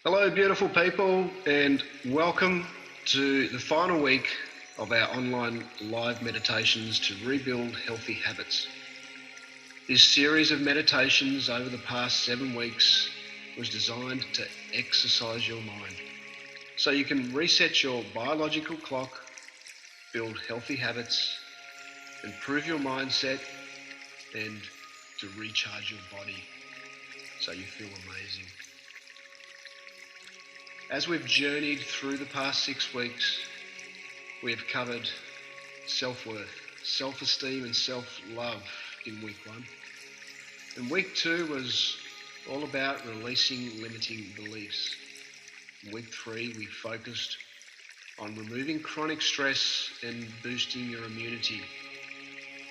Hello, beautiful people, and welcome to the final week of our online live meditations to rebuild healthy habits. This series of meditations over the past 7 weeks was designed to exercise your mind so you can reset your biological clock, build healthy habits, improve your mindset, and to recharge your body so you feel amazing. As we've journeyed through the past 6 weeks, we have covered self-worth, self-esteem and self-love in week 1. And week 2 was all about releasing limiting beliefs. In week 3, we focused on removing chronic stress and boosting your immunity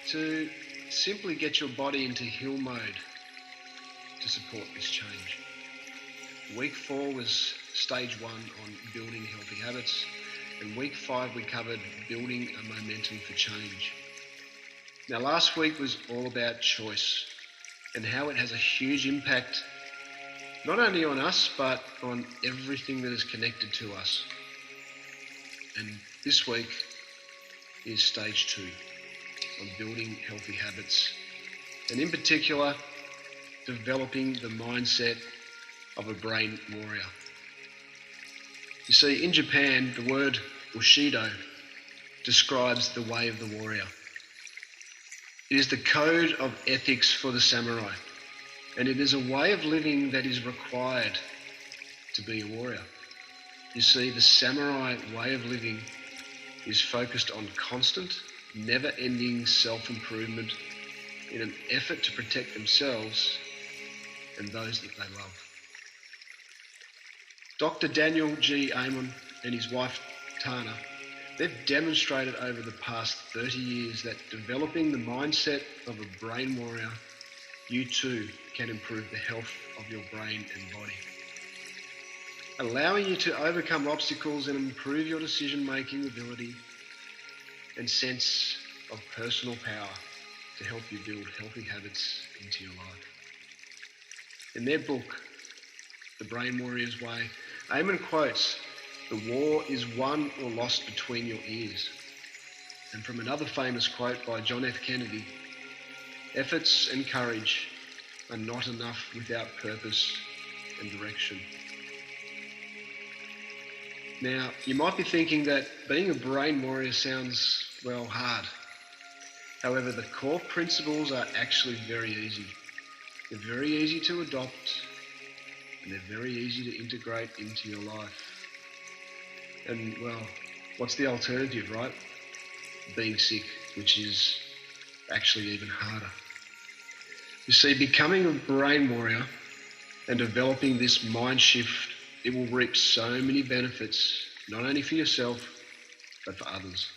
to simply get your body into heal mode to support this change. Week 4 was stage 1 on building healthy habits, and week 5 we covered building a momentum for change. Now last week was all about choice and how it has a huge impact not only on us but on everything that is connected to us. And this week is stage 2 on building healthy habits, and in particular developing the mindset of a brain warrior. You see, in Japan, the word Bushido describes the way of the warrior. It is the code of ethics for the samurai, and it is a way of living that is required to be a warrior. You see, the samurai way of living is focused on constant, never-ending self-improvement in an effort to protect themselves and those that they love. Dr. Daniel G. Amen and his wife Tana, they've demonstrated over the past 30 years that developing the mindset of a brain warrior, you too can improve the health of your brain and body, allowing you to overcome obstacles and improve your decision-making ability and sense of personal power to help you build healthy habits into your life. In their book, The Brain Warrior's Way, Amen quotes, "The war is won or lost between your ears." And from another famous quote by John F. Kennedy, "Efforts and courage are not enough without purpose and direction." Now, you might be thinking that being a brain warrior sounds, well, hard. However, the core principles are actually very easy. They're very easy to adopt, and they're very easy to integrate into your life. And, well, what's the alternative, right? Being sick, which is actually even harder. You see, becoming a brain warrior and developing this mind shift, it will reap so many benefits, not only for yourself, but for others.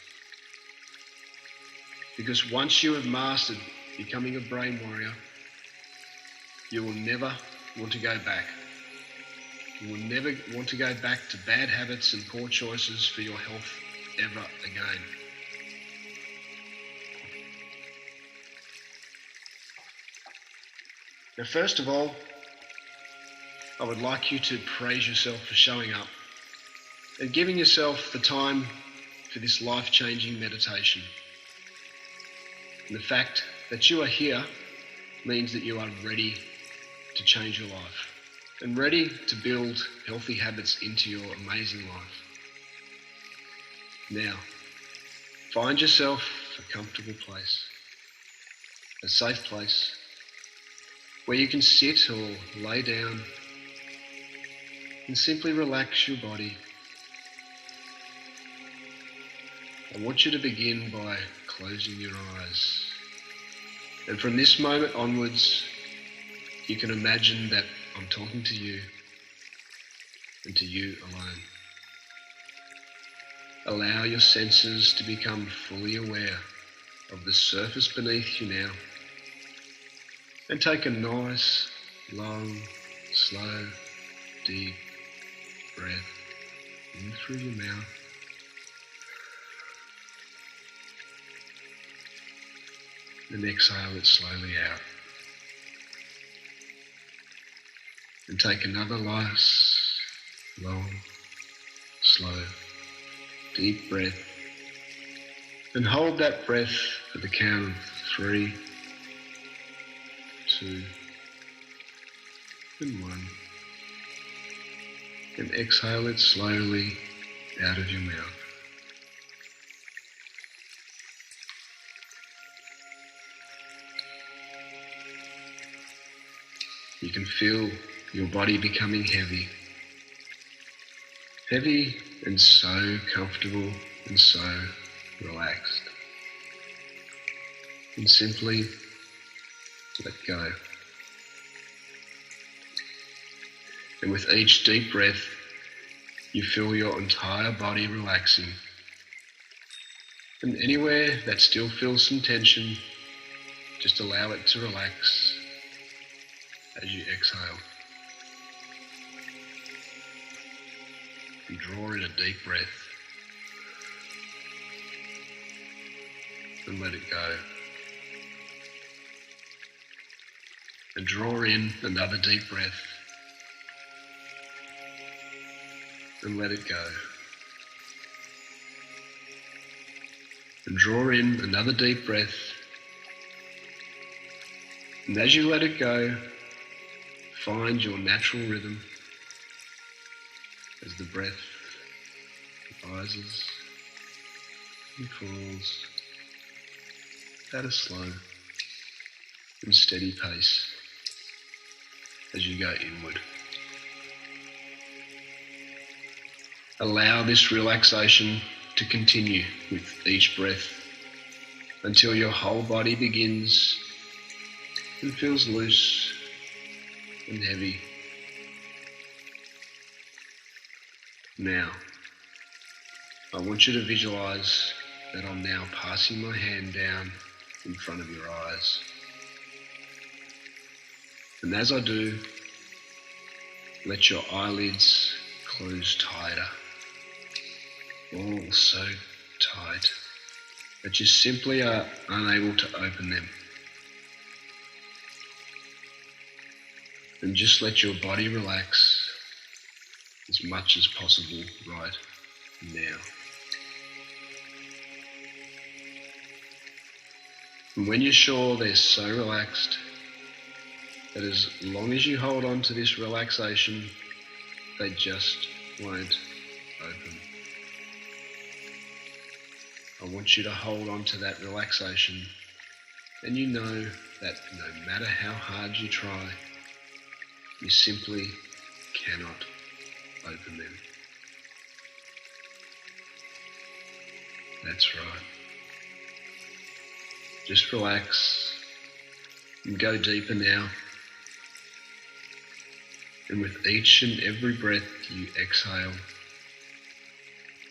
Because once you have mastered becoming a brain warrior, you will never want to go back. You will never want to go back to bad habits and poor choices for your health ever again. Now, first of all, I would like you to praise yourself for showing up and giving yourself the time for this life-changing meditation. And the fact that you are here means that you are ready to change your life and ready to build healthy habits into your amazing life. Now, find yourself a comfortable place, a safe place where you can sit or lay down and simply relax your body. I want you to begin by closing your eyes. And from this moment onwards, you can imagine that I'm talking to you and to you alone. Allow your senses to become fully aware of the surface beneath you now. And take a nice, long, slow, deep breath in through your mouth. And exhale it slowly out. And take another nice, long, slow, deep breath, and hold that breath for the count of 3, 2, and 1, and exhale it slowly out of your mouth. You can feel your body becoming heavy. Heavy and so comfortable and so relaxed. And simply let go. And with each deep breath, you feel your entire body relaxing. And anywhere that still feels some tension, just allow it to relax as you exhale. And draw in a deep breath. And let it go. And draw in another deep breath. And let it go. And draw in another deep breath. And as you let it go, find your natural rhythm as the breath rises and falls at a slow and steady pace as you go inward. Allow this relaxation to continue with each breath until your whole body begins and feels loose and heavy. Now, I want you to visualize that I'm now passing my hand down in front of your eyes. And as I do, let your eyelids close tighter, all so tight that you simply are unable to open them. And just let your body relax as much as possible right now. And when you're sure they're so relaxed that as long as you hold on to this relaxation, they just won't open. I want you to hold on to that relaxation, and you know that no matter how hard you try, you simply cannot open them. That's right. Just relax and go deeper now. And with each and every breath you exhale,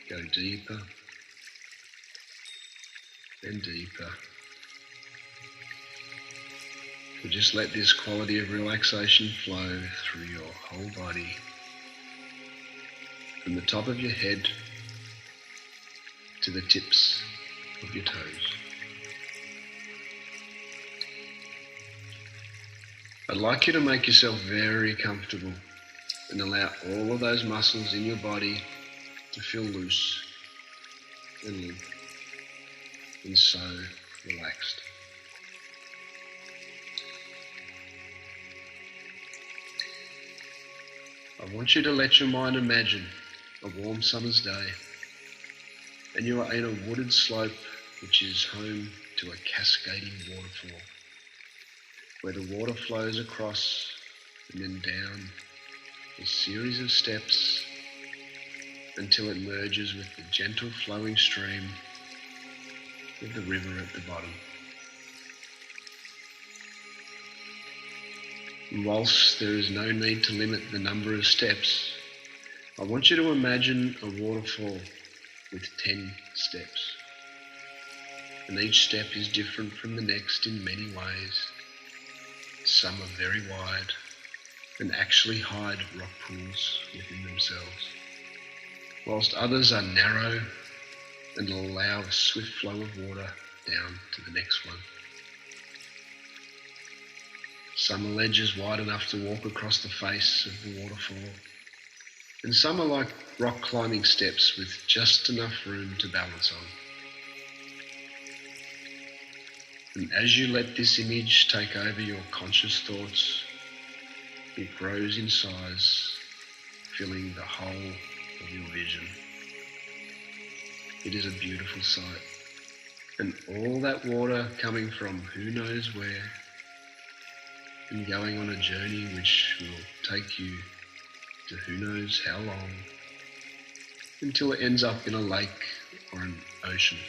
go deeper and deeper. So just let this quality of relaxation flow through your whole body, from the top of your head to the tips of your toes. I'd like you to make yourself very comfortable and allow all of those muscles in your body to feel loose and limp and so relaxed. I want you to let your mind imagine a warm summer's day, and you are in a wooded slope which is home to a cascading waterfall, where the water flows across and then down a series of steps until it merges with the gentle flowing stream of the river at the bottom. And whilst there is no need to limit the number of steps, I want you to imagine a waterfall with 10 steps. And each step is different from the next in many ways. Some are very wide and actually hide rock pools within themselves, whilst others are narrow and allow a swift flow of water down to the next one. Some are ledges wide enough to walk across the face of the waterfall, And some are like rock climbing steps with just enough room to balance on. And as you let this image take over your conscious thoughts, it grows in size, filling the whole of your vision. It is a beautiful sight. And all that water coming from who knows where and going on a journey which will take you to who knows how long until it ends up in a lake or an ocean.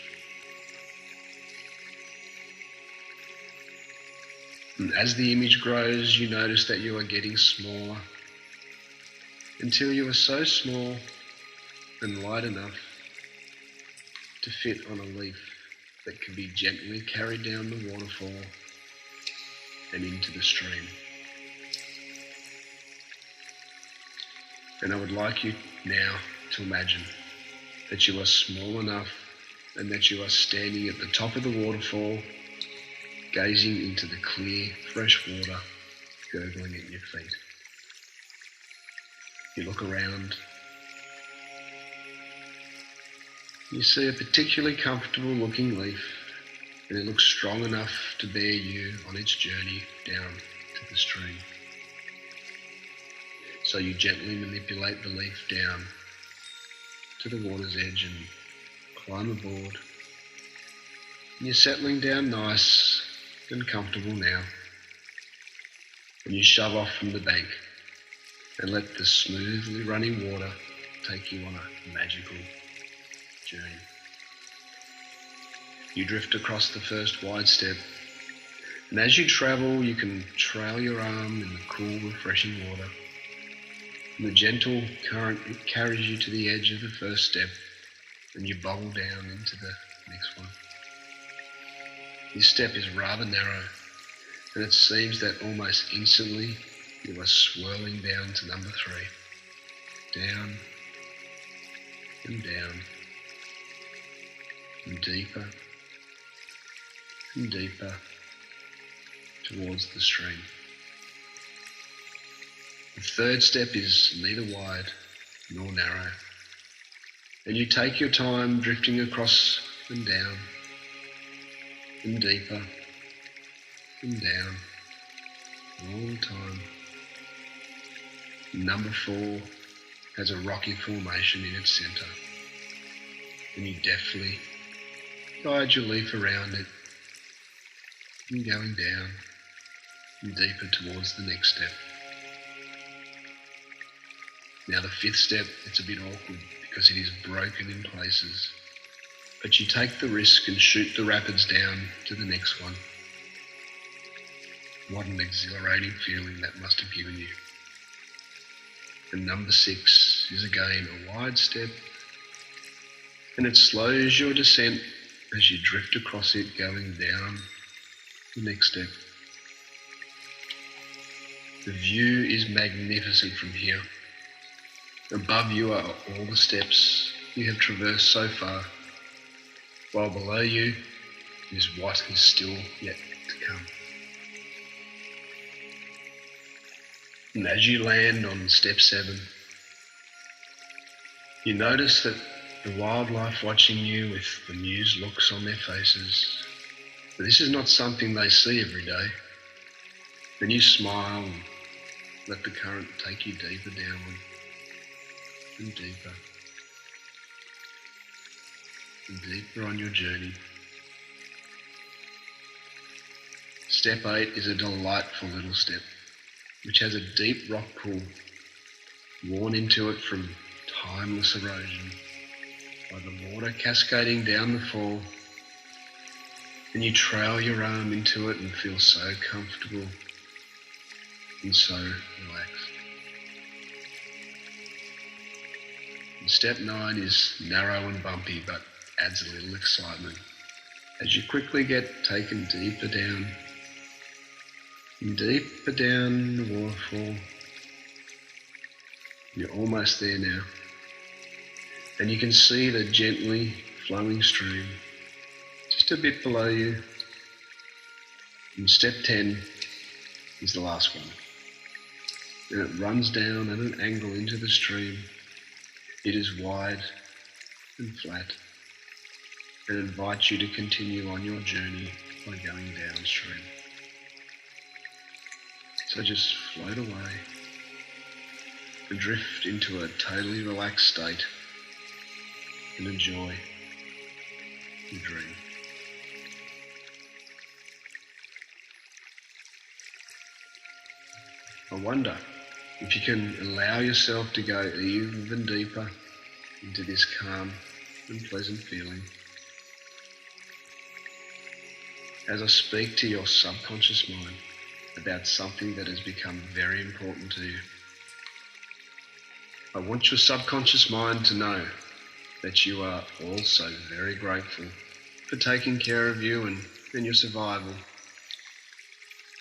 And as the image grows, you notice that you are getting smaller until you are so small and light enough to fit on a leaf that can be gently carried down the waterfall and into the stream. And I would like you now to imagine that you are small enough and that you are standing at the top of the waterfall, gazing into the clear, fresh water gurgling at your feet. You look around. You see a particularly comfortable looking leaf, and it looks strong enough to bear you on its journey down to the stream. So you gently manipulate the leaf down to the water's edge and climb aboard. And you're settling down nice and comfortable now. And you shove off from the bank and let the smoothly running water take you on a magical journey. You drift across the first wide step, and as you travel, you can trail your arm in the cool, refreshing water. And the gentle current carries you to the edge of the first step, and you bubble down into the next one. This step is rather narrow, and it seems that almost instantly you are swirling down to number 3. Down and down, and deeper and deeper towards the stream. The third step is neither wide nor narrow, and you take your time drifting across and down, and deeper and down all the time. Number 4 has a rocky formation in its centre, and you deftly guide your leaf around it and going down and deeper towards the next step. Now the 5th step, it's a bit awkward because it is broken in places, but you take the risk and shoot the rapids down to the next one. What an exhilarating feeling that must have given you. And number 6 is again a wide step, and it slows your descent as you drift across it, going down the next step. The view is magnificent from here. Above you are all the steps you have traversed so far, while below you is what is still yet to come. And as you land on step 7, you notice that the wildlife watching you with bemused looks on their faces, but this is not something they see every day. Then you smile and let the current take you deeper downward and deeper and deeper on your journey. Step 8 is a delightful little step, which has a deep rock pool worn into it from timeless erosion by the water cascading down the fall, and you trail your arm into it and feel so comfortable and so relaxed. And step 9 is narrow and bumpy, but adds a little excitement as you quickly get taken deeper down and deeper down the waterfall. You're almost there now, and you can see the gently flowing stream just a bit below you. And step 10 is the last one, and it runs down at an angle into the stream, It is wide and flat and invites you to continue on your journey by going downstream. So just float away and drift into a totally relaxed state and enjoy your dream. I wonder if you can allow yourself to go even deeper into this calm and pleasant feeling as I speak to your subconscious mind about something that has become very important to you. I want your subconscious mind to know that you are also very grateful for taking care of you and your survival.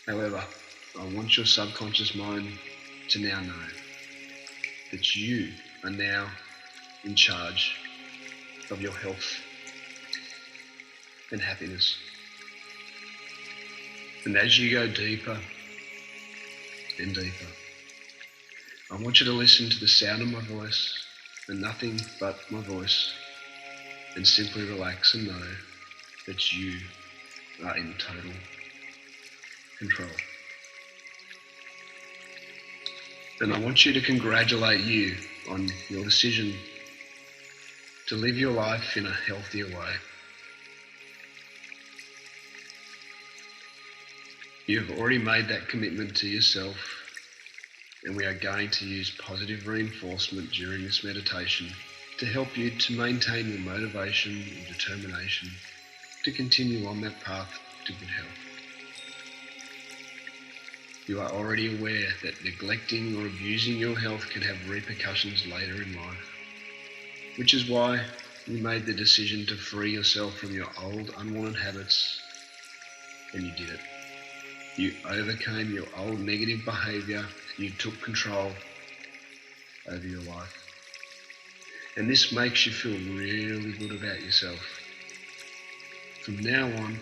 However, I want your subconscious mind to now know that you are now in charge of your health and happiness. And as you go deeper and deeper, I want you to listen to the sound of my voice and nothing but my voice, and simply relax and know that you are in total control. And I want you to congratulate you on your decision to live your life in a healthier way. You have already made that commitment to yourself, and we are going to use positive reinforcement during this meditation to help you to maintain your motivation and determination to continue on that path to good health. You are already aware that neglecting or abusing your health can have repercussions later in life, which is why you made the decision to free yourself from your old unwanted habits, and you did it. You overcame your old negative behaviour and you took control over your life. And this makes you feel really good about yourself. From now on,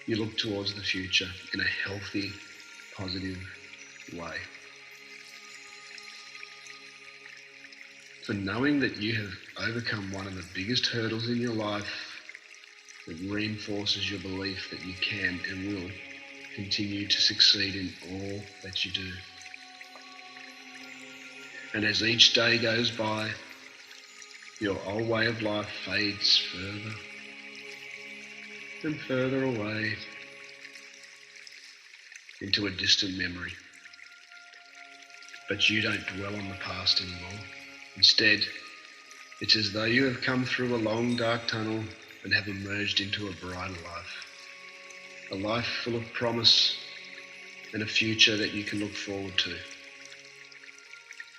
you look towards the future in a healthy, positive way. For knowing that you have overcome one of the biggest hurdles in your life, it reinforces your belief that you can and will continue to succeed in all that you do. And as each day goes by, your old way of life fades further and further away into a distant memory. But you don't dwell on the past anymore. Instead, it's as though you have come through a long dark tunnel and have emerged into a brighter life. A life full of promise and a future that you can look forward to.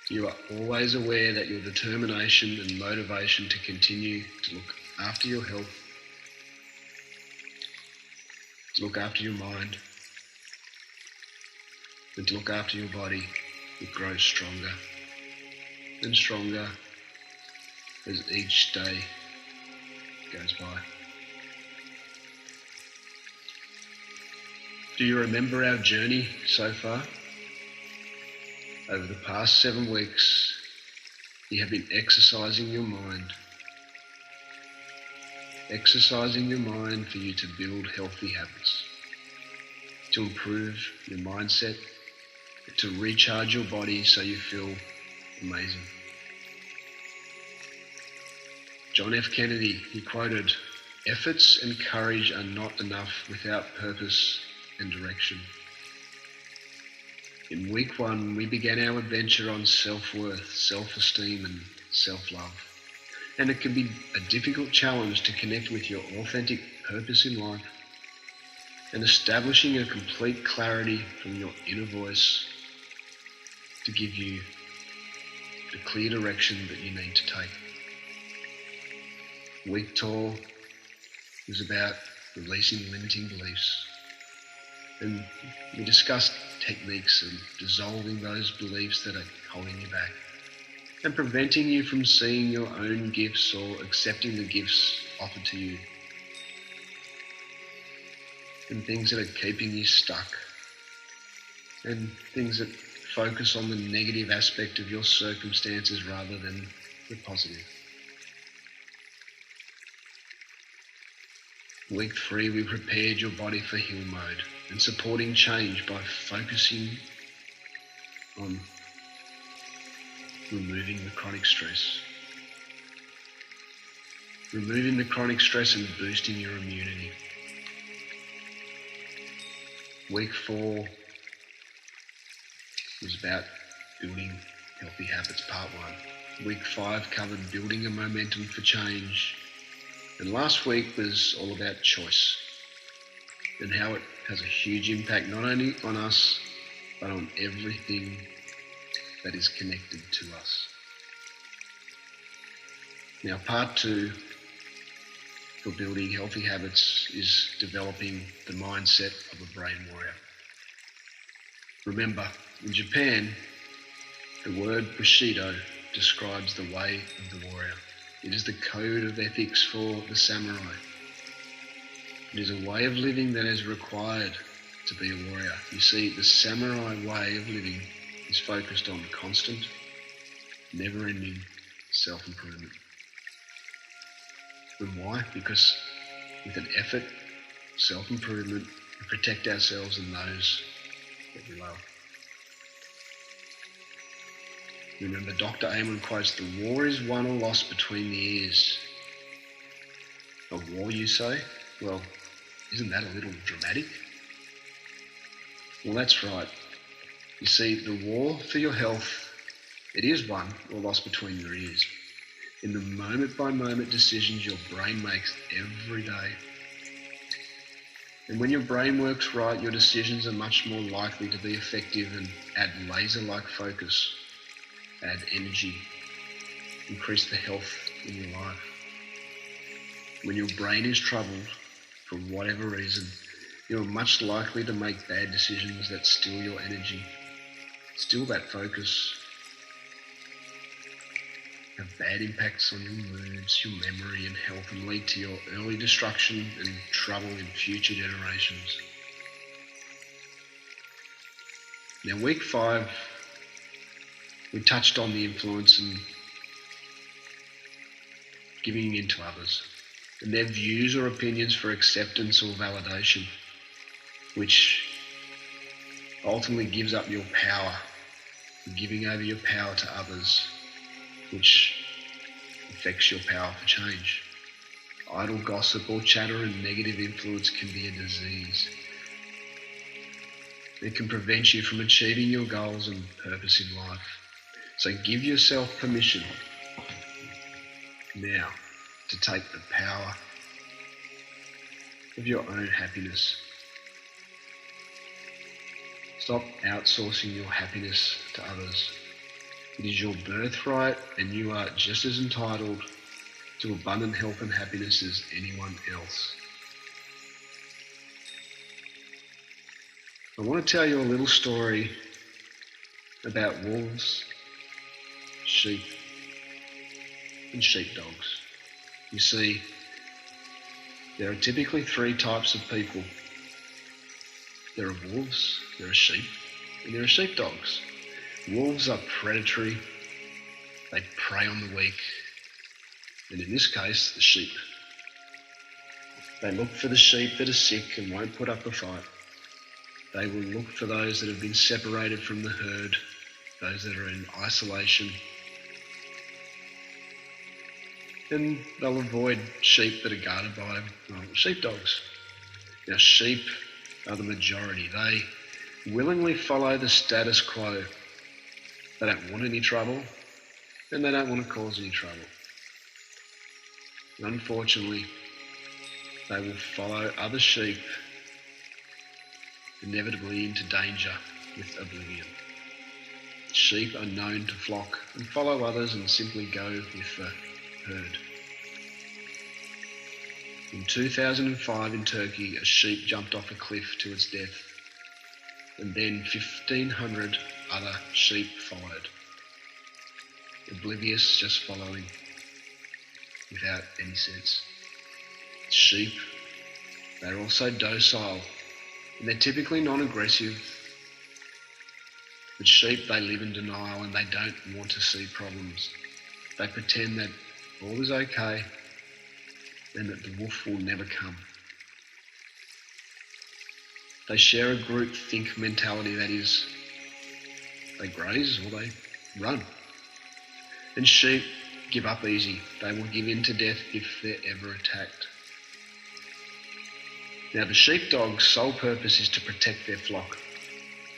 You are always aware that your determination and motivation to continue to look after your health, to look after your mind, and to look after your body will grow stronger and stronger as each day goes by. Do you remember our journey so far? Over the past 7 weeks, you have been exercising your mind. Exercising your mind for you to build healthy habits, to improve your mindset, to recharge your body so you feel amazing. John F. Kennedy, he quoted, "Efforts and courage are not enough without purpose and direction." In week 1, we began our adventure on self-worth, self-esteem and self-love. And it can be a difficult challenge to connect with your authentic purpose in life and establishing a complete clarity from your inner voice to give you the clear direction that you need to take. Week 2 was about releasing limiting beliefs. And we discussed techniques and dissolving those beliefs that are holding you back and preventing you from seeing your own gifts or accepting the gifts offered to you, and things that are keeping you stuck, and things that focus on the negative aspect of your circumstances rather than We're positive. Week 3, we prepared your body for heal mode and supporting change by focusing on removing the chronic stress. Removing the chronic stress and boosting your immunity. Week 4 was about building healthy habits, part 1. Week 5 covered building a momentum for change. And last week was all about choice and how it has a huge impact not only on us, but on everything that is connected to us. Now, part 2 for building healthy habits is developing the mindset of a brain warrior. Remember, in Japan, the word Bushido describes the way of the warrior. It is the code of ethics for the samurai. It is a way of living that is required to be a warrior. You see, the samurai way of living is focused on constant, never-ending self-improvement. And why? Because with an effort, self-improvement, we protect ourselves and those that we love. Remember, Dr. Amen quotes, "The war is won or lost between the ears." A war, you say? Well, isn't that a little dramatic? Well, that's right. You see, the war for your health, it is won or lost between your ears. In the moment-by-moment decisions your brain makes every day. And when your brain works right, your decisions are much more likely to be effective and add laser-like focus, add energy, increase the health in your life. When your brain is troubled, for whatever reason, you're much likely to make bad decisions that steal your energy, steal that focus, have bad impacts on your moods, your memory and health, and lead to your early destruction and trouble in future generations. Now, week 5, we touched on the influence and giving in to others and their views or opinions for acceptance or validation, which ultimately gives up your power, giving over your power to others, which affects your power for change. Idle gossip or chatter and negative influence can be a disease. It can prevent you from achieving your goals and purpose in life. So give yourself permission now to take the power of your own happiness. Stop outsourcing your happiness to others. It is your birthright, and you are just as entitled to abundant health and happiness as anyone else. I want to tell you a little story about wolves, sheep, and sheepdogs. You see, there are typically 3 types of people. There are wolves, there are sheep, and there are sheepdogs. Wolves are predatory, they prey on the weak, and in this case, the sheep. They look for the sheep that are sick and won't put up a fight. They will look for those that have been separated from the herd, those that are in isolation, and they'll avoid sheep that are guarded by sheepdogs. Now, sheep are the majority. They willingly follow the status quo. They don't want any trouble, and they don't want to cause any trouble. And unfortunately, they will follow other sheep, inevitably into danger with oblivion. Sheep are known to flock and follow others and simply go with the herd. In 2005 in Turkey, a sheep jumped off a cliff to its death, and then 1,500 other sheep followed, oblivious, just following, without any sense. Sheep, they're also docile, and they're typically non-aggressive, but sheep, they live in denial and they don't want to see problems. They pretend that all is okay and that the wolf will never come. They share a group think mentality, that is, they graze or they run. And sheep give up easy. They will give in to death if they're ever attacked. Now, the sheepdog's sole purpose is to protect their flock.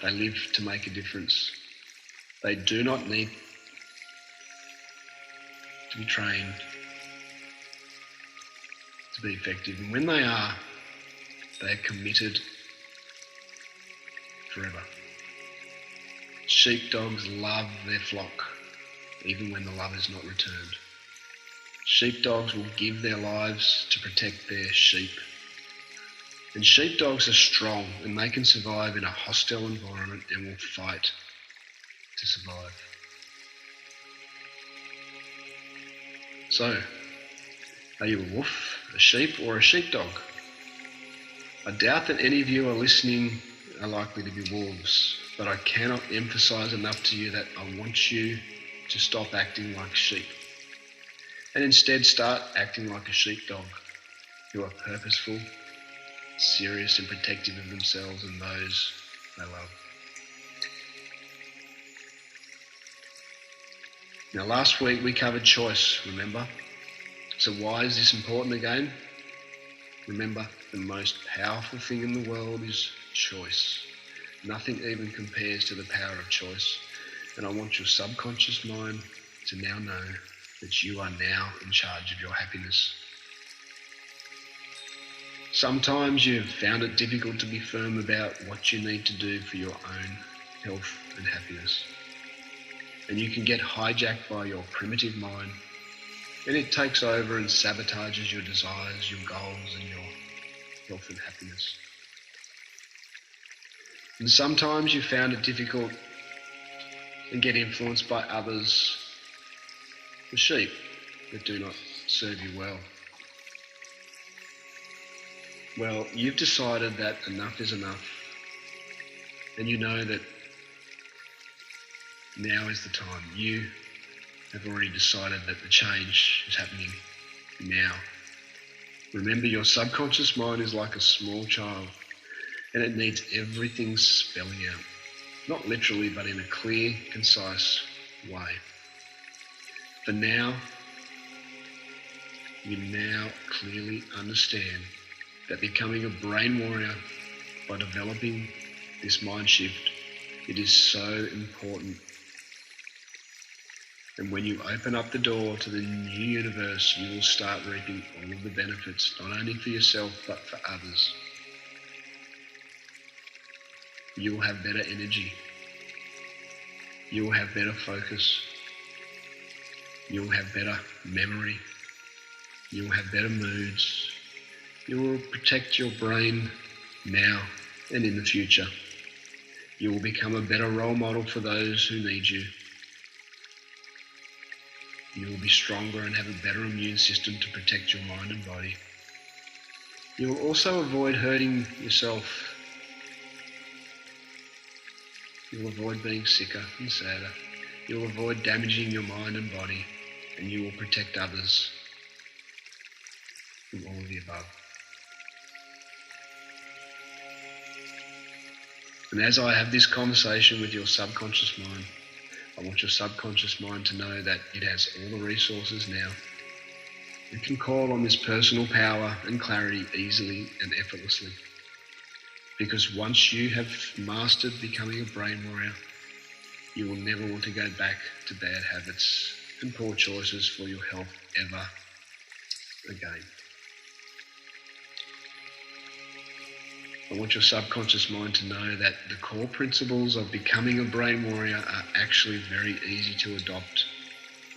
They live to make a difference. They do not need to be trained to be effective. And when they are committed forever. Sheepdogs love their flock, even when the love is not returned. Sheepdogs will give their lives to protect their sheep. And sheepdogs are strong and they can survive in a hostile environment and will fight to survive. So, are you a wolf, a sheep, or a sheepdog? I doubt that any of you are listening are likely to be wolves, but I cannot emphasize enough to you that I want you to stop acting like sheep and instead start acting like a sheepdog, who are purposeful, serious and protective of themselves and those they love. Now, last week we covered choice, remember? So why is this important again? Remember, the most powerful thing in the world is choice. Nothing even compares to the power of choice. And I want your subconscious mind to now know that you are now in charge of your happiness. Sometimes you've found it difficult to be firm about what you need to do for your own health and happiness. And you can get hijacked by your primitive mind, and it takes over and sabotages your desires, your goals, and your health and happiness. And sometimes you found it difficult and get influenced by others, the sheep, that do not serve you well. Well, you've decided that enough is enough, and you know that now is the time. You have already decided that the change is happening now. Remember, your subconscious mind is like a small child, and it needs everything spelling out. Not literally, but in a clear, concise way. For now, you now clearly understand that becoming a brain warrior by developing this mind shift, it is so important. And when you open up the door to the new universe, you will start reaping all of the benefits, not only for yourself, but for others. You will have better energy. You will have better focus. You will have better memory. You will have better moods. You will protect your brain now and in the future. You will become a better role model for those who need you. You will be stronger and have a better immune system to protect your mind and body. You will also avoid hurting yourself. You will avoid being sicker and sadder. You will avoid damaging your mind and body, and you will protect others from all of the above. And as I have this conversation with your subconscious mind, I want your subconscious mind to know that it has all the resources now. It can call on this personal power and clarity easily and effortlessly. Because once you have mastered becoming a brain warrior, you will never want to go back to bad habits and poor choices for your health ever again. I want your subconscious mind to know that the core principles of becoming a brain warrior are actually very easy to adopt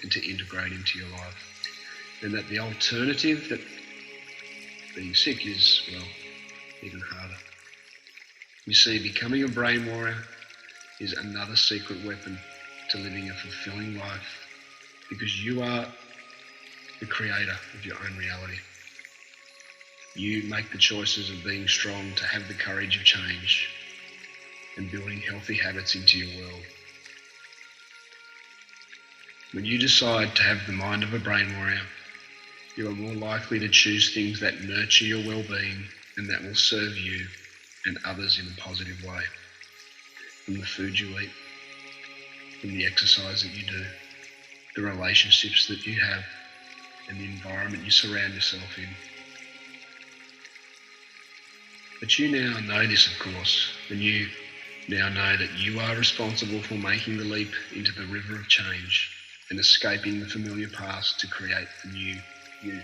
and to integrate into your life. And that the alternative, that being sick, is, well, even harder. You see, becoming a brain warrior is another secret weapon to living a fulfilling life, because you are the creator of your own reality. You make the choices of being strong, to have the courage of change and building healthy habits into your world. When you decide to have the mind of a brain warrior, you are more likely to choose things that nurture your well-being and that will serve you and others in a positive way. From the food you eat, from the exercise that you do, the relationships that you have, and the environment you surround yourself in. But you now know this, of course, and you now know that you are responsible for making the leap into the river of change and escaping the familiar past to create the new you.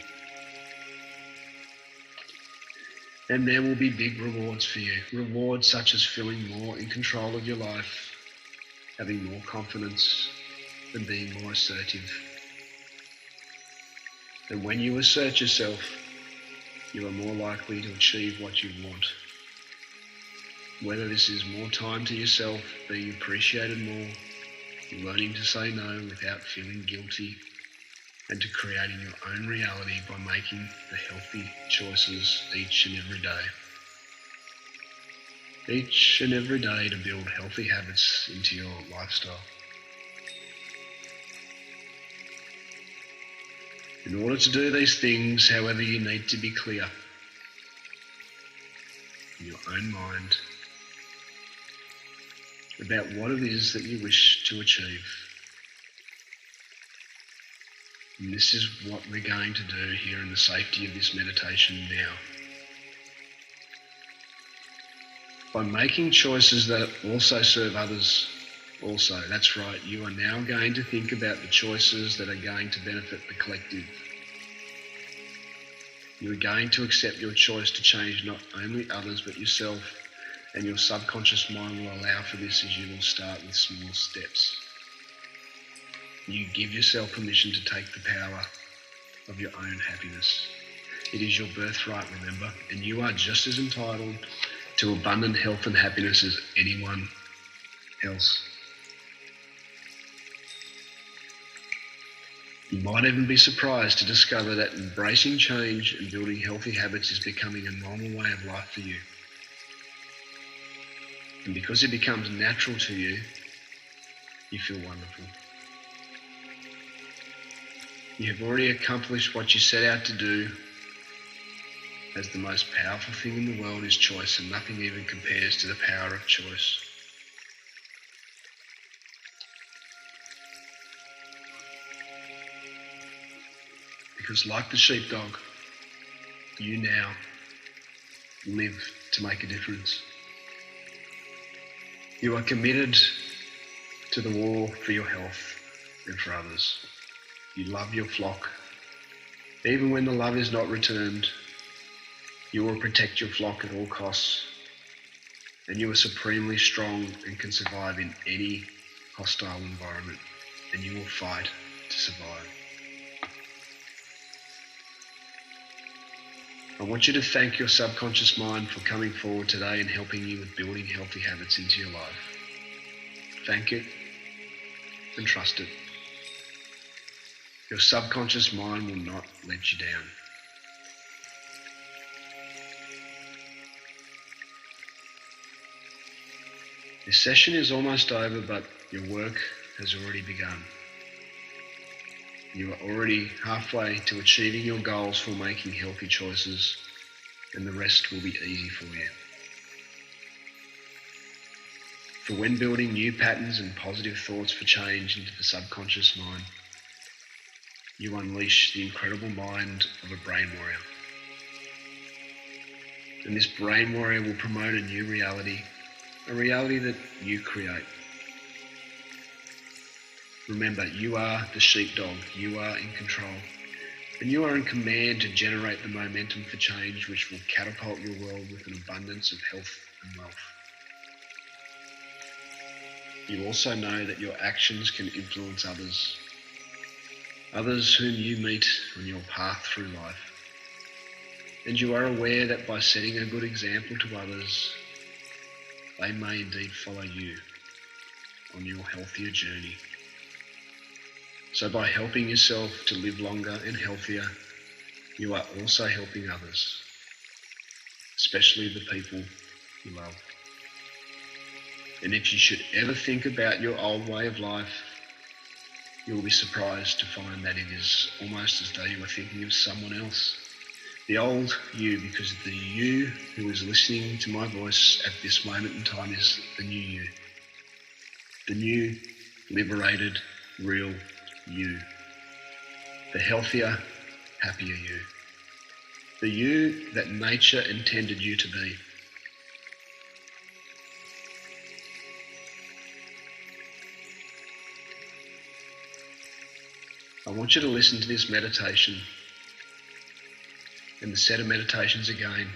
And there will be big rewards for you. Rewards such as feeling more in control of your life, having more confidence, and being more assertive. And when you assert yourself, you are more likely to achieve what you want. Whether this is more time to yourself, being appreciated more, learning to say no without feeling guilty, and to creating your own reality by making the healthy choices each and every day. Each and every day to build healthy habits into your lifestyle. In order to do these things, however, you need to be clear in your own mind about what it is that you wish to achieve. And this is what we're going to do here in the safety of this meditation now. By making choices that also serve others also. That's right, you are now going to think about the choices that are going to benefit the collective. You are going to accept your choice to change not only others but yourself, and your subconscious mind will allow for this as you will start with small steps. You give yourself permission to take the power of your own happiness. It is your birthright, remember, and you are just as entitled to abundant health and happiness as anyone else. You might even be surprised to discover that embracing change and building healthy habits is becoming a normal way of life for you. And because it becomes natural to you, you feel wonderful. You have already accomplished what you set out to do, as the most powerful thing in the world is choice, and nothing even compares to the power of choice. Because like the sheepdog, you now live to make a difference. You are committed to the war for your health and for others. You love your flock. Even when the love is not returned, you will protect your flock at all costs. And you are supremely strong and can survive in any hostile environment. And you will fight to survive. I want you to thank your subconscious mind for coming forward today and helping you with building healthy habits into your life. Thank it and trust it. Your subconscious mind will not let you down. This session is almost over, but your work has already begun. You are already halfway to achieving your goals for making healthy choices, and the rest will be easy for you. For when building new patterns and positive thoughts for change into the subconscious mind, you unleash the incredible mind of a brain warrior. And this brain warrior will promote a new reality, a reality that you create. Remember, you are the sheepdog, you are in control, and you are in command to generate the momentum for change which will catapult your world with an abundance of health and wealth. You also know that your actions can influence others whom you meet on your path through life. And you are aware that by setting a good example to others, they may indeed follow you on your healthier journey. So by helping yourself to live longer and healthier, you are also helping others, especially the people you love. And if you should ever think about your old way of life, You will be surprised to find that it is almost as though you are thinking of someone else. The old you, because the you who is listening to my voice at this moment in time is the new you. The new, liberated, real you. The healthier, happier you. The you that nature intended you to be. I want you to listen to this meditation and the set of meditations again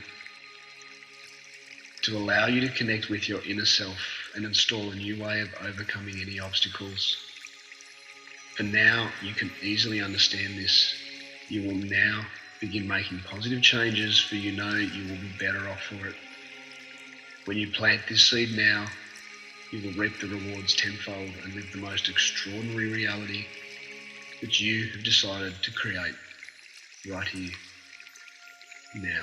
to allow you to connect with your inner self and install a new way of overcoming any obstacles. And now you can easily understand this. You will now begin making positive changes, for you know you will be better off for it. When you plant this seed now, you will reap the rewards tenfold and live the most extraordinary reality that you have decided to create right here, now.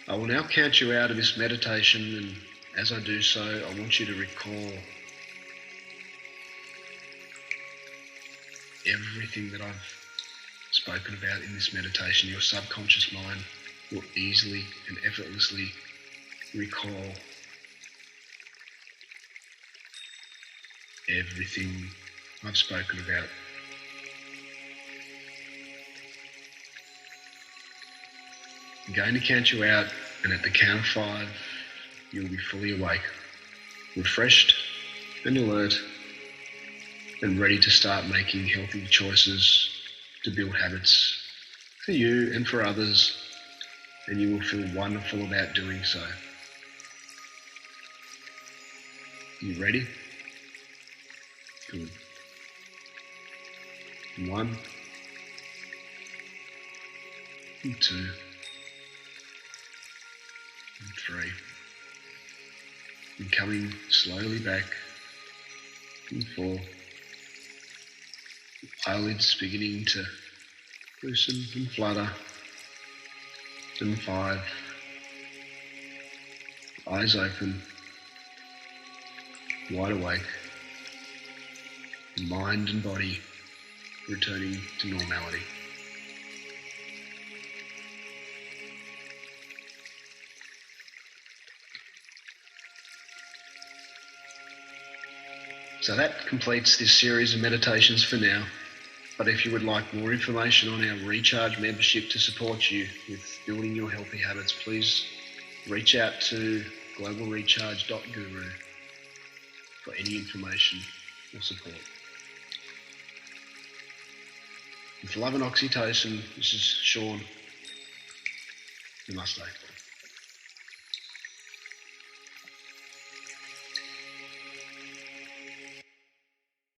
I will now count you out of this meditation, and as I do so, I want you to recall everything that I've spoken about in this meditation. Your subconscious mind will easily and effortlessly recall everything I've spoken about. I'm going to count you out, and at the count of 5, you will be fully awake, refreshed and alert, and ready to start making healthy choices to build habits for you and for others, and you will feel wonderful about doing so. You ready? Good. 1, 2, and 3. And coming slowly back. And 4. Eyelids beginning to loosen and flutter. And 5. Eyes open. Wide awake. Mind and body returning to normality. So that completes this series of meditations for now. But if you would like more information on our Recharge membership to support you with building your healthy habits, please reach out to globalrecharge.guru for any information or support. With love and oxytocin, this is Sean. Namaste.